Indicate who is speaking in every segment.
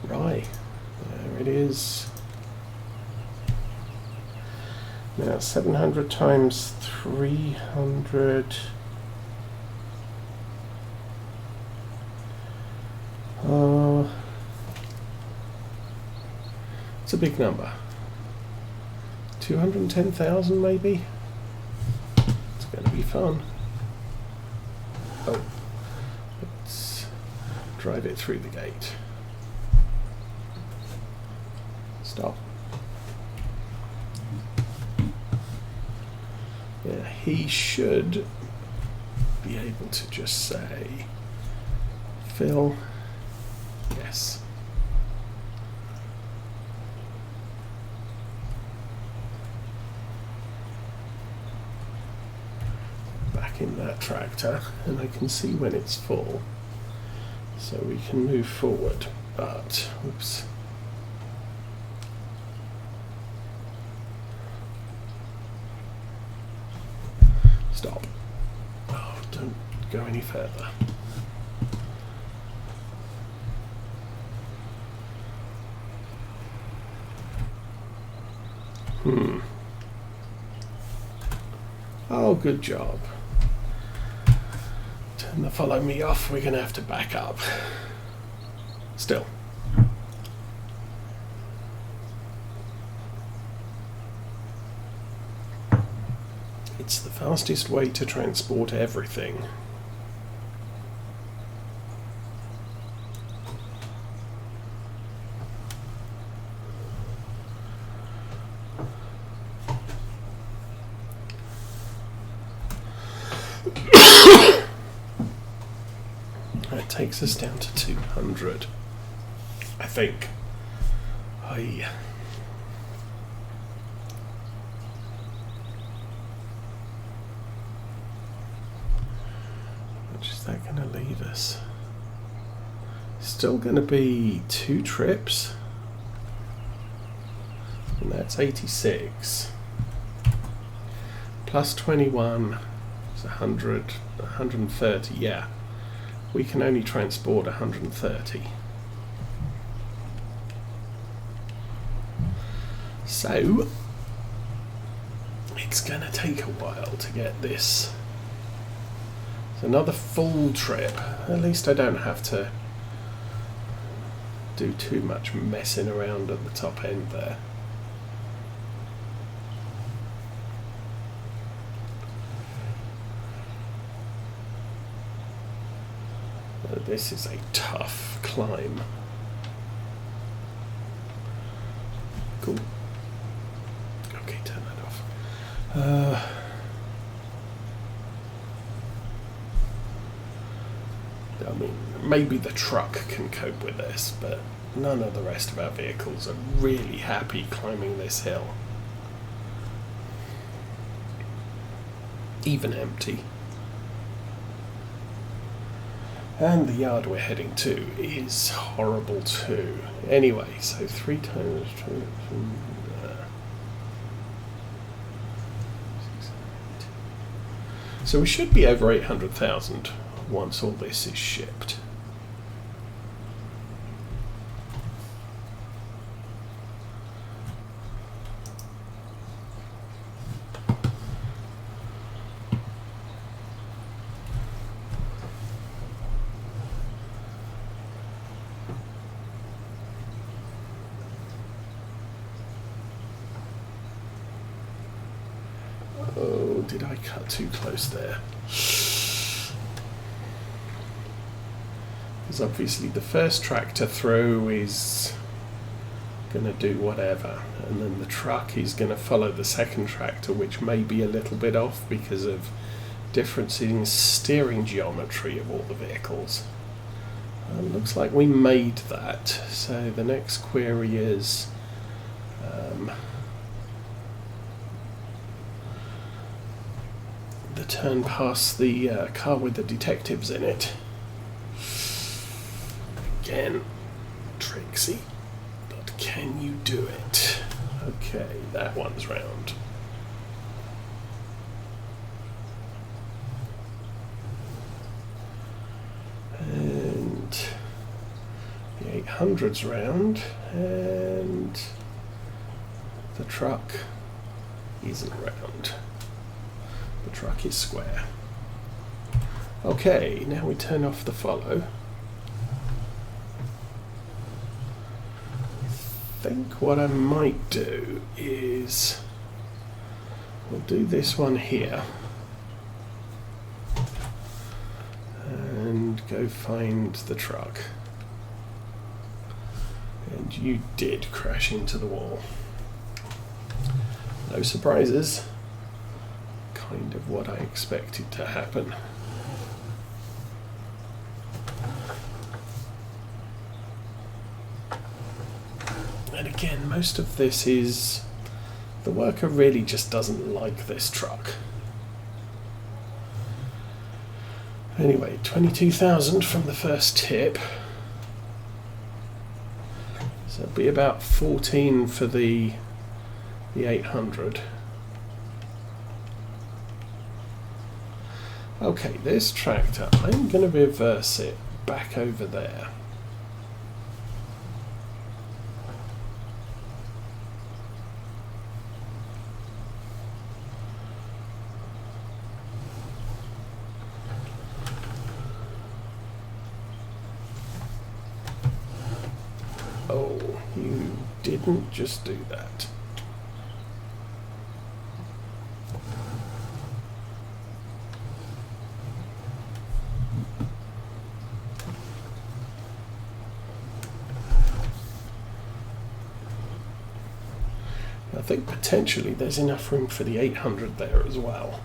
Speaker 1: Right, there it is. Now 700 times 300. It's a big number. 210,000 maybe? It's going to be fun. Oh, let's drive it through the gate. Stop. Yeah, he should be able to just say, Phil, yes. Back in that tractor, and I can see when it's full, so we can move forward, but, oops. Stop. Oh, don't go any further. Oh, good job. Turn the follow me off. We're going to have to back up. Still. It's the fastest way to transport everything. That takes us down to 200, I think. Aye. Is that going to leave us? Still going to be 2 trips, and that's 86 plus 21 is 100, 130. Yeah, we can only transport 130, so it's going to take a while to get this. Another full trip. At least I don't have to do too much messing around at the top end there. This is a tough climb. Cool. Okay, turn that off. I mean, maybe the truck can cope with this, but none of the rest of our vehicles are really happy climbing this hill. Even empty. And the yard we're heading to is horrible too. Anyway, so 3 times... So we should be over 800,000 once all this is shipped. Oh, did I cut too close there? Because obviously the first tractor through is going to do whatever, and then the truck is going to follow the second tractor, which may be a little bit off because of difference in steering geometry of all the vehicles. Looks like we made that, so the next query is the turn past the car with the detectives in it. Again, Trixie, but can you do it? Okay, that one's round. And the 800's round, and the truck isn't round. The truck is square. Okay, now we turn off the follow. I think what I might do is we'll do this one here and go find the truck. And you did crash into the wall. No surprises. Kind of what I expected to happen. And again, most of this is the worker really just doesn't like this truck. Anyway, 22,000 from the first tip. So it'll be about 14 for the 800. Okay, this tractor, I'm going to reverse it back over there. Oh, you didn't just do that. I think potentially there's enough room for the 800 there as well.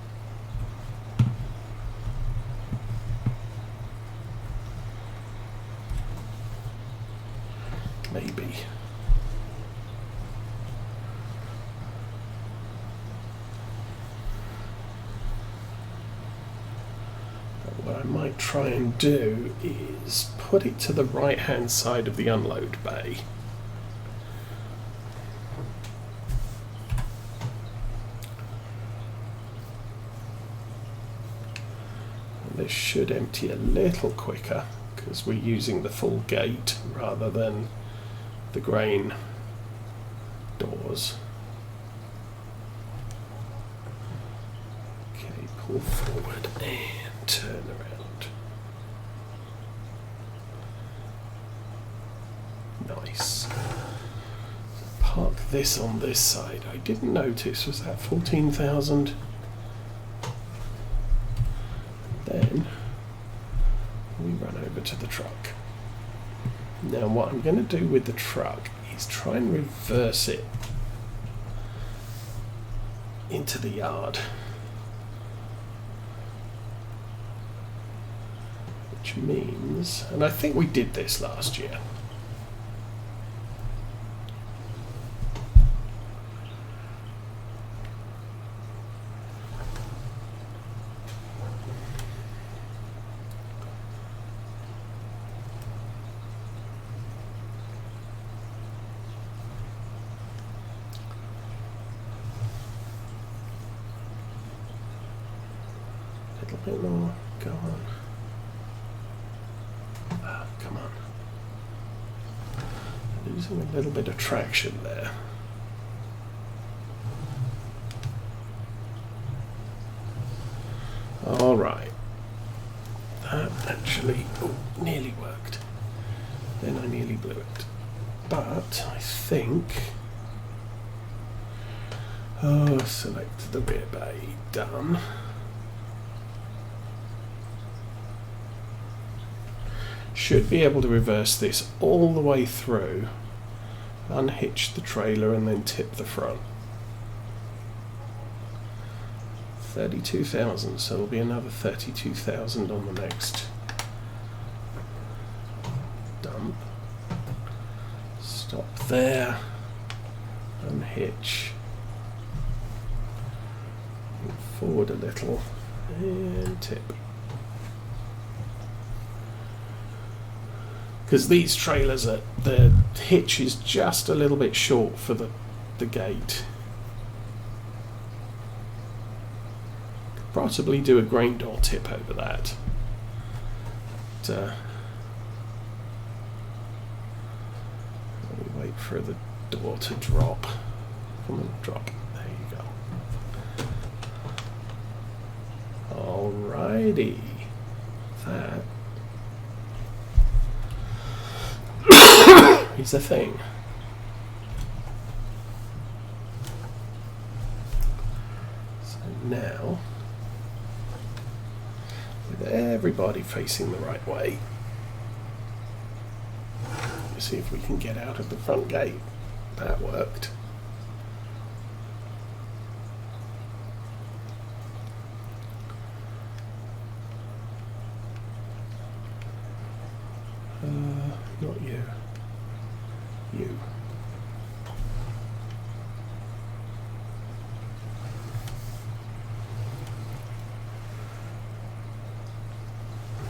Speaker 1: Maybe. What I might try and do is put it to the right hand side of the unload bay. This should empty a little quicker because we're using the full gate rather than the grain doors. Okay, pull forward and turn around. Nice. Park this on this side. I didn't notice, was that 14,000? Then we run over to the truck. Now what I'm going to do with the truck is try and reverse it into the yard, which means, and I think we did this last year, a little bit more, go on. Oh, come on. Losing a little bit of traction there. Alright. That actually nearly worked. Then I nearly blew it. But I think... select the rear bay. Done. Should be able to reverse this all the way through, unhitch the trailer and then tip the front. 32,000, so there'll be another 32,000 on the next dump. Stop there, unhitch, move forward a little and tip. Because these trailers, the hitch is just a little bit short for the gate. Possibly do a grain door tip over that. But, for the door to drop. Come on, drop. There you go. Alrighty. That is a thing. So now, with everybody facing the right way, let's see if we can get out of the front gate. That worked. Not you. You.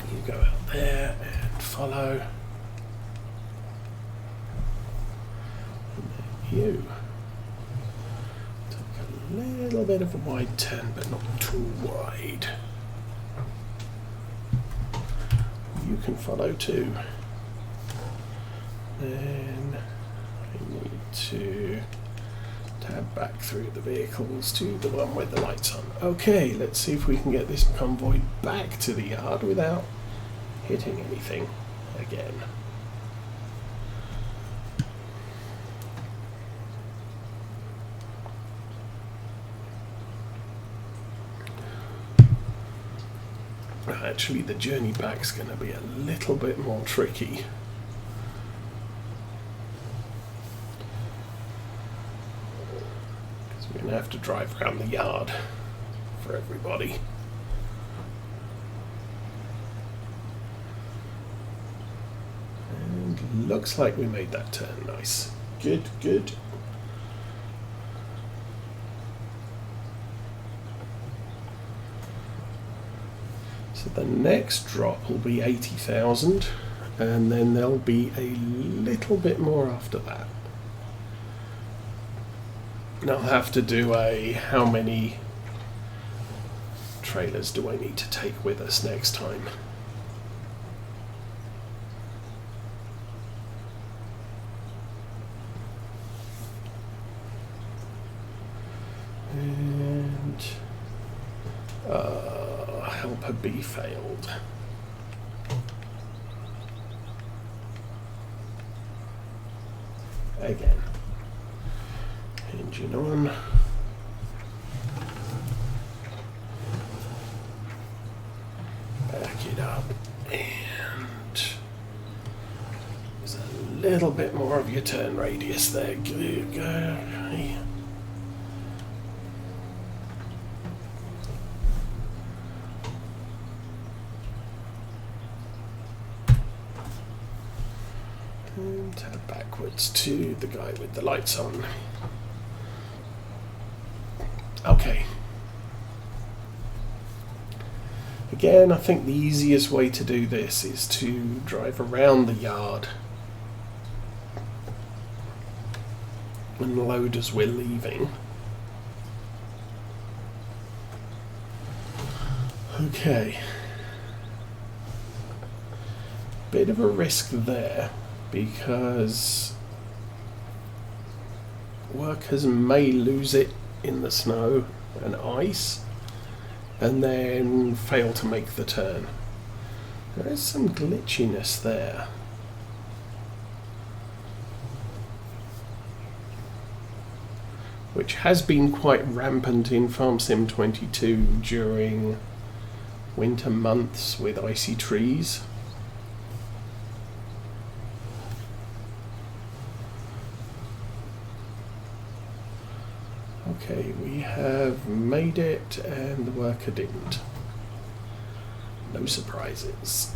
Speaker 1: You go out there and follow. And then you take a little bit of a wide turn, but not too wide. You can follow too. Then I need to tab back through the vehicles to the one with the lights on. Okay, let's see if we can get this convoy back to the yard without hitting anything again. Actually, the journey back's going to be a little bit more tricky. We're going to have to drive around the yard for everybody. And looks like we made that turn nice. Good, good. So the next drop will be 80,000, and then there'll be a little bit more after that. And I'll have to do a how many trailers do I need to take with us next time. And helper B failed. Again. Engine on. Back it up, and there's a little bit more of your turn radius there. Good guy. And tab backwards to the guy with the lights on. Okay. Again, I think the easiest way to do this is to drive around the yard and load as we're leaving. Okay. Bit of a risk there because workers may lose it in the snow and ice and then fail to make the turn. There is some glitchiness there. Which has been quite rampant in Farm Sim 22 during winter months with icy trees. Okay, we have made it and the worker didn't. No surprises.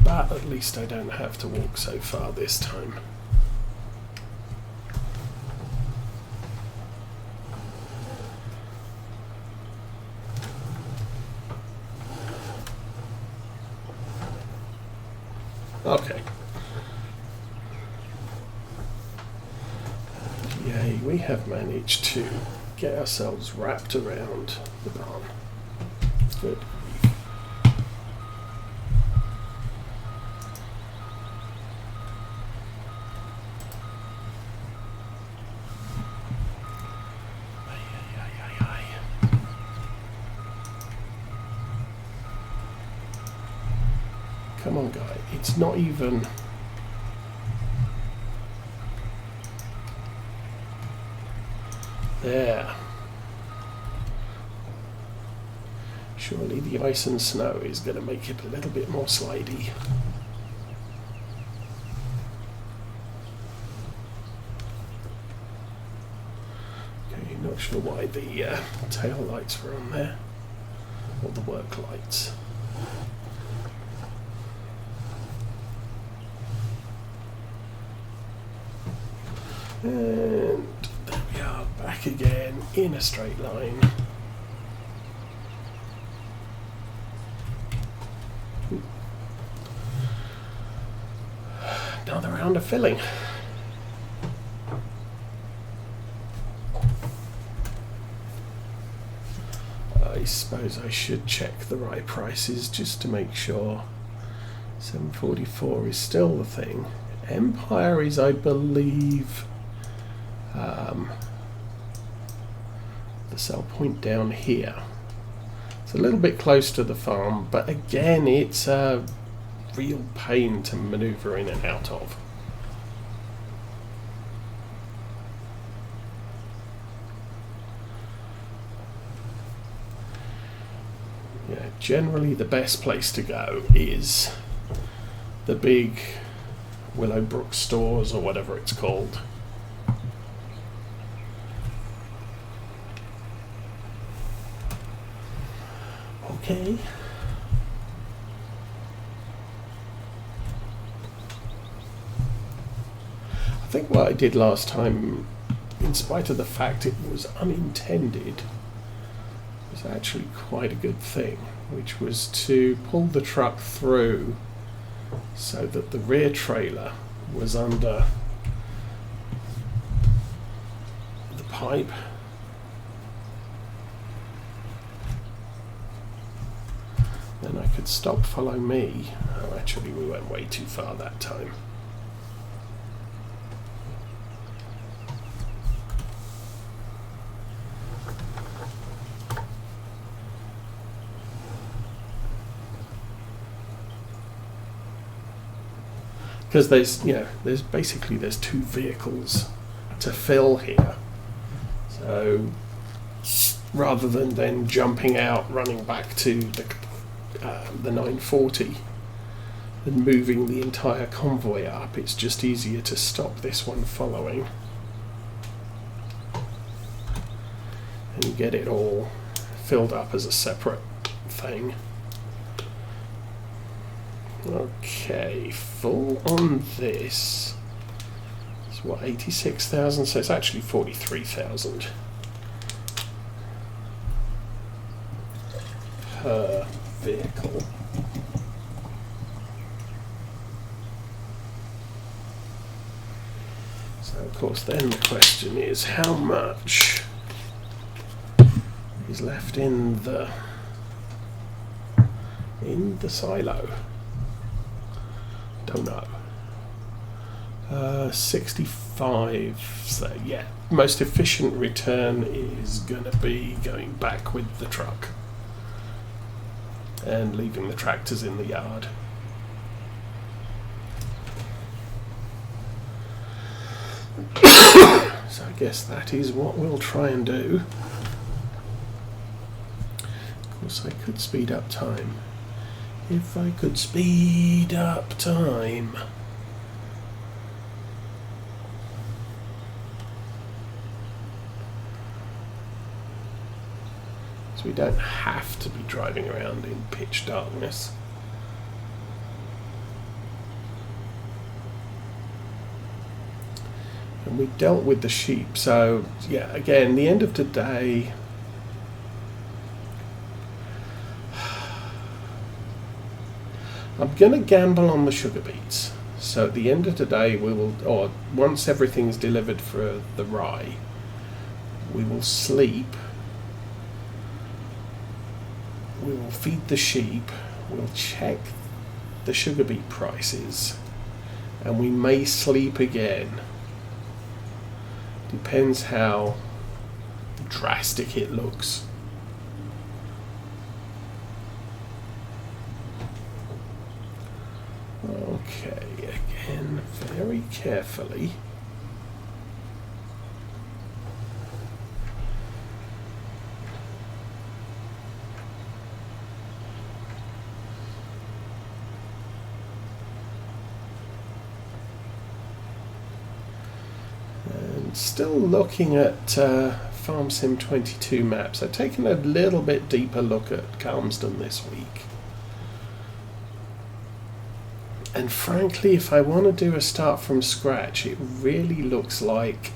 Speaker 1: But at least I don't have to walk so far this time. Okay. Yay, we have managed to get ourselves wrapped around the barn. Good. Come on, guy. It's not even... There. Surely the ice and snow is going to make it a little bit more slidey. Okay, not sure why the tail lights were on there, or the work lights. And there we are, back again in a straight line. Another round of filling. I suppose I should check the right prices just to make sure 744 is still the thing. Empire is, I believe, the sell point down here. It's a little bit close to the farm, but again, it's a real pain to maneuver in and out of. Yeah, generally the best place to go is the big Willowbrook stores, or whatever it's called. Okay. I think what I did last time, in spite of the fact it was unintended, was actually quite a good thing, which was to pull the truck through so that the rear trailer was under the pipe. Then I could stop, follow me. Oh, actually we went way too far that time. Because there's two vehicles to fill here. So rather than then jumping out, running back to the 940 and moving the entire convoy up, it's just easier to stop this one following and get it all filled up as a separate thing. Okay, full on this. It's what, 86,000? So it's actually 43,000 per vehicle. So of course then the question is, how much is left in the silo? Don't know. 65. So yeah, most efficient return is going to be going back with the truck and leaving the tractors in the yard. So I guess that is what we'll try and do. Of course I could speed up time. If I could speed up time. So we don't have to be driving around in pitch darkness. And we dealt with the sheep, so yeah, again, the end of today, I'm going to gamble on the sugar beets. So at the end of today, we will, or once everything's delivered for the rye, we will sleep, we will feed the sheep, we'll check the sugar beet prices, and we may sleep again. Depends how drastic it looks. Okay, again, very carefully. And still looking at Farm Sim 22 maps. I've taken a little bit deeper look at Calmsden this week. And frankly, if I want to do a start from scratch, it really looks like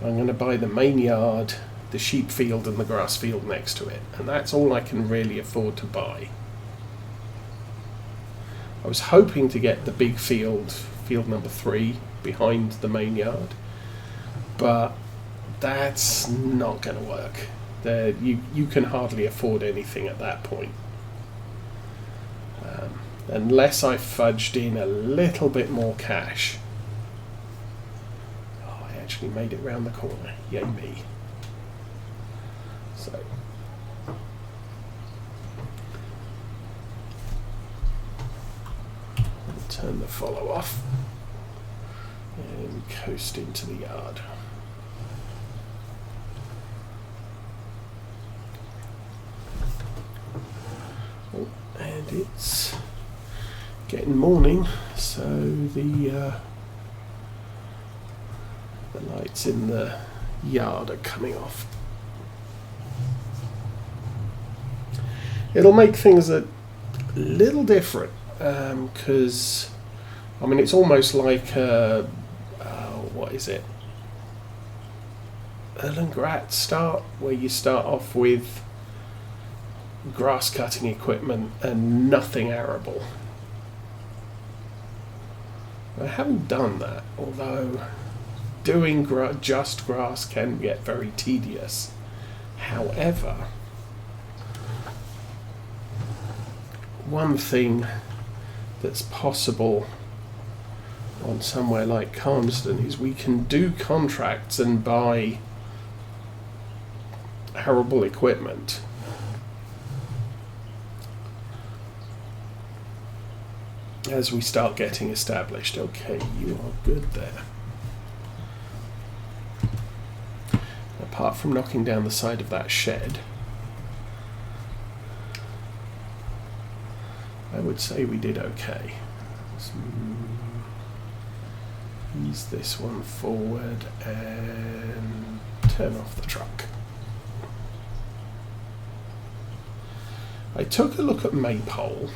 Speaker 1: I'm going to buy the main yard, the sheep field and the grass field next to it. And that's all I can really afford to buy. I was hoping to get the big field, field number 3, behind the main yard. But that's not going to work. You can hardly afford anything at that point. Unless I fudged in a little bit more cash. Oh, I actually made it round the corner. Yay me. So. Turn the follow off. And coast into the yard. Oh, and it's getting morning, so the lights in the yard are coming off. It'll make things a little different because I mean it's almost like what is it? Erlengratt start, where you start off with grass cutting equipment and nothing arable. I haven't done that, although doing just grass can get very tedious. However, one thing that's possible on somewhere like Calmsden is we can do contracts and buy arable equipment. As we start getting established. Okay, you are good there. Apart from knocking down the side of that shed, I would say we did okay. Let's ease this one forward and turn off the truck. I took a look at Maypole.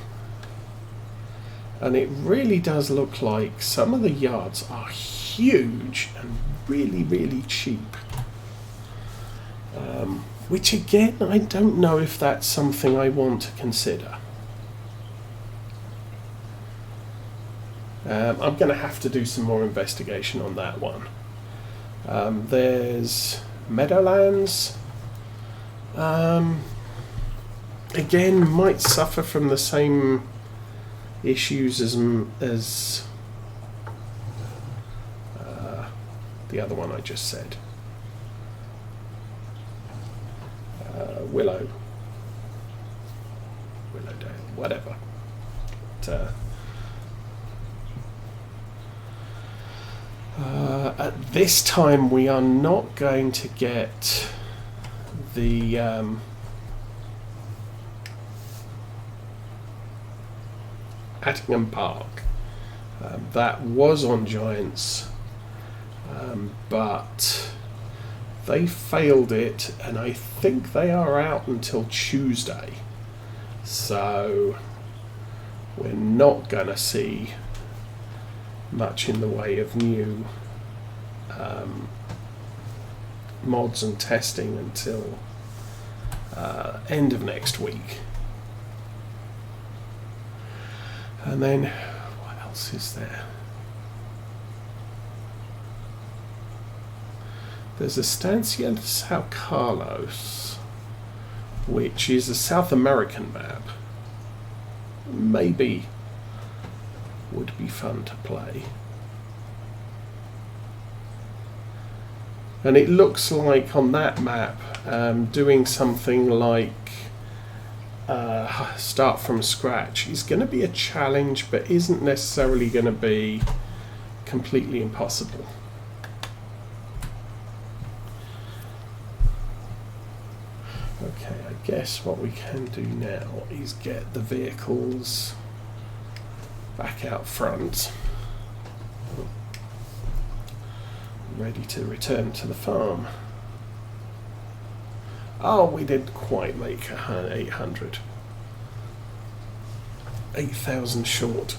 Speaker 1: And it really does look like some of the yards are huge and really, really cheap. Which again, I don't know if that's something I want to consider. I'm going to have to do some more investigation on that one. There's Meadowlands. Again, might suffer from the same issues as the other one I just said. Willowdale, whatever. At this time we are not going to get the Attingham Park. That was on Giants, but they failed it, and I think they are out until Tuesday. So we're not going to see much in the way of new mods and testing until end of next week. And then, what else is there? There's Estancia São Carlos, which is a South American map. Maybe would be fun to play. And it looks like on that map, doing something like start from scratch is going to be a challenge, but isn't necessarily going to be completely impossible. Okay, I guess what we can do now is get the vehicles back out front, ready to return to the farm. Oh, we didn't quite make 800. 8,000 short.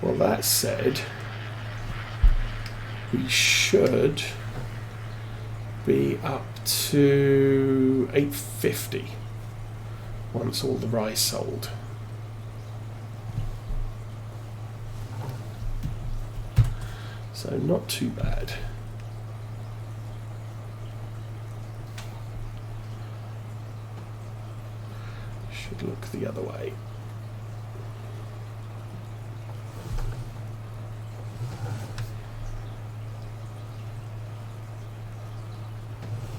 Speaker 1: Well, that said, we should be up to 850 once all the rice sold. So not too bad. Should look the other way.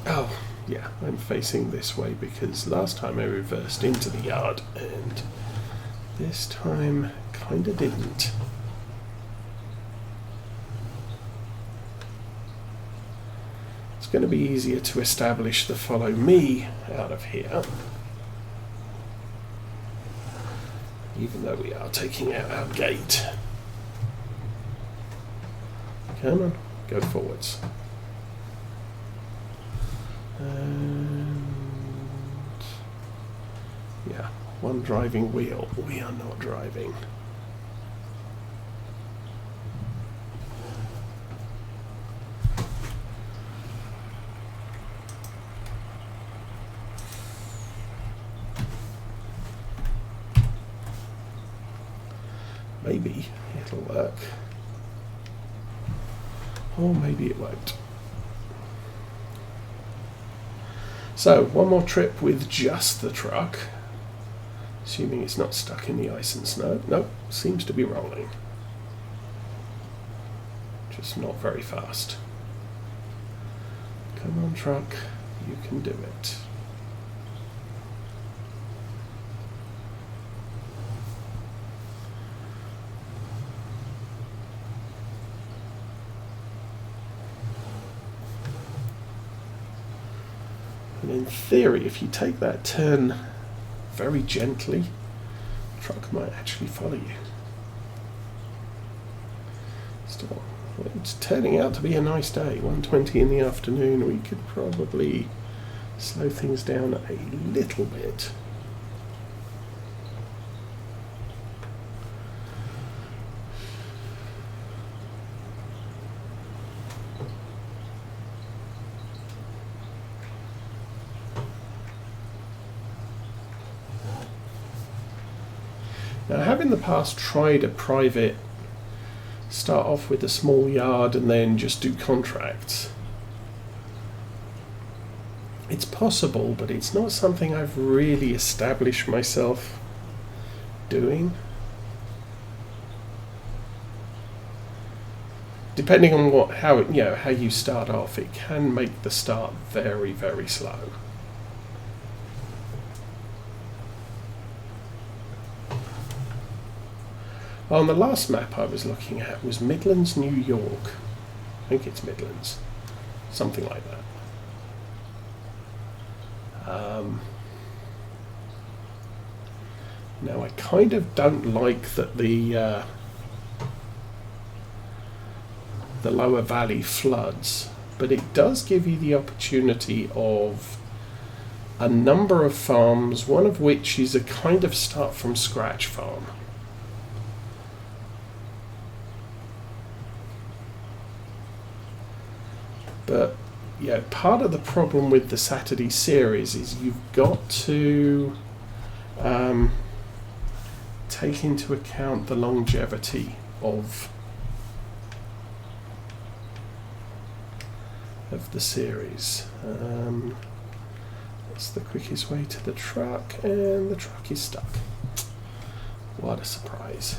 Speaker 1: Oh, yeah, I'm facing this way because last time I reversed into the yard and this time kinda didn't. It's going to be easier to establish the follow me out of here, even though we are taking out our gate. Come on, go forwards. And yeah, one driving wheel. We are not driving. Maybe it'll work. Or maybe it won't. So, one more trip with just the truck. Assuming it's not stuck in the ice and snow. Nope, seems to be rolling. Just not very fast. Come on, truck. You can do it. And in theory, if you take that turn very gently, the truck might actually follow you. Still, it's turning out to be a nice day. 1:20 in the afternoon. We could probably slow things down a little bit. Now, I have in the past tried a private, start off with a small yard and then just do contracts. It's possible, but it's not something I've really established myself doing. Depending on how you start off, it can make the start very, very slow. On the last map I was looking at was Midlands, New York. I think it's Midlands. Something like that. Now I kind of don't like that the lower valley floods, but it does give you the opportunity of a number of farms, one of which is a kind of start from scratch farm. But yeah, part of the problem with the Saturday series is you've got to take into account the longevity of the series. That's the quickest way to the truck, and the truck is stuck. What a surprise.